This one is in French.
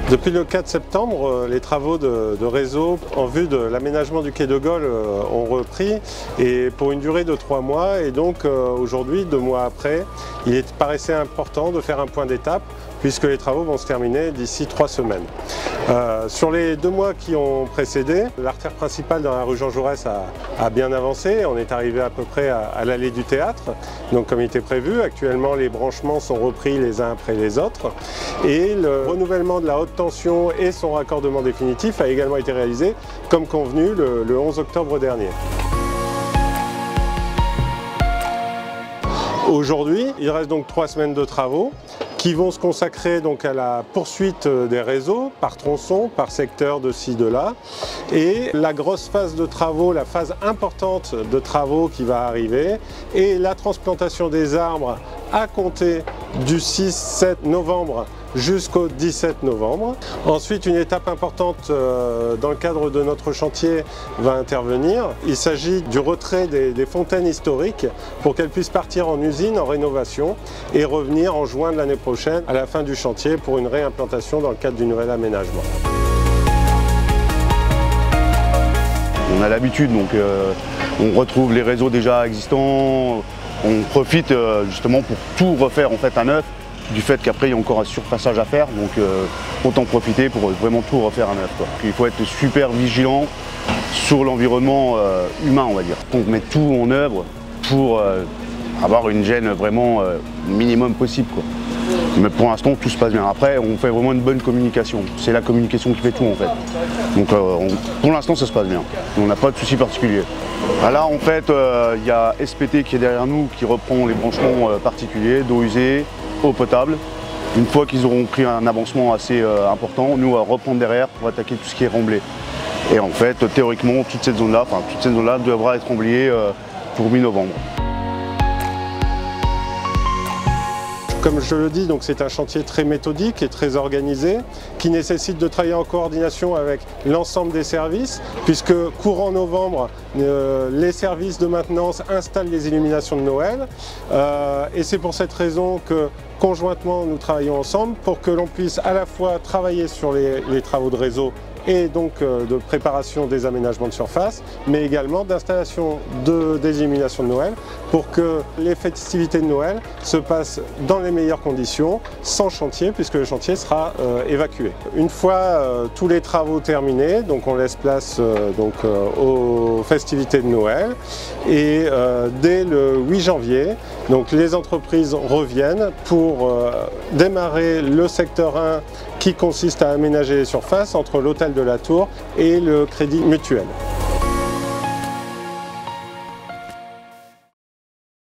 Depuis le 4 septembre, les travaux de réseau en vue de l'aménagement du quai de Gaulle ont repris et pour une durée de 3 mois. Et donc aujourd'hui, 2 mois après, il paraissait important de faire un point d'étape puisque les travaux vont se terminer d'ici 3 semaines. Sur les 2 mois qui ont précédé, l'artère principale dans la rue Jean Jaurès a bien avancé. On est arrivé à peu près à l'allée du théâtre, donc comme il était prévu. Actuellement, les branchements sont repris les uns après les autres. Et le renouvellement de la haute tension et son raccordement définitif a également été réalisé comme convenu le 11 octobre dernier. Aujourd'hui, il reste donc 3 semaines de travaux qui vont se consacrer donc à la poursuite des réseaux par tronçon, par secteur de ci, de là. Et la grosse phase de travaux, la phase importante de travaux qui va arriver est la transplantation des arbres à compter du 6-7 novembre jusqu'au 17 novembre. Ensuite, une étape importante dans le cadre de notre chantier va intervenir. Il s'agit du retrait des fontaines historiques pour qu'elles puissent partir en usine, en rénovation et revenir en juin de l'année prochaine à la fin du chantier pour une réimplantation dans le cadre du nouvel aménagement. On a l'habitude, donc on retrouve les réseaux déjà existants, on profite justement pour tout refaire en fait à neuf, du fait qu'après il y a encore un surfaçage à faire, donc autant profiter pour vraiment tout refaire à neuf, quoi. Il faut être super vigilant sur l'environnement humain, on va dire. On met tout en œuvre pour avoir une gêne vraiment minimum possible, quoi. Mais pour l'instant tout se passe bien. Après on fait vraiment une bonne communication, c'est la communication qui fait tout en fait. Donc pour l'instant ça se passe bien, on n'a pas de soucis particuliers. Là en fait il y a SPT qui est derrière nous qui reprend les branchements particuliers d'eau usée, eau potable. Une fois qu'ils auront pris un avancement assez important, nous on va reprendre derrière pour attaquer tout ce qui est remblai. Et en fait théoriquement toute cette zone là devra être remblayée pour mi-novembre. Comme je le dis, c'est un chantier très méthodique et très organisé qui nécessite de travailler en coordination avec l'ensemble des services puisque courant novembre, les services de maintenance installent les illuminations de Noël et c'est pour cette raison que conjointement nous travaillons ensemble pour que l'on puisse à la fois travailler sur les travaux de réseau et donc de préparation des aménagements de surface, mais également d'installation des illuminations de Noël pour que les festivités de Noël se passent dans les meilleures conditions, sans chantier, puisque le chantier sera évacué. Une fois tous les travaux terminés, donc on laisse place aux festivités de Noël, et dès le 8 janvier, donc les entreprises reviennent pour démarrer le secteur 1 qui consiste à aménager les surfaces entre l'hôtel de la Tour et le Crédit Mutuel.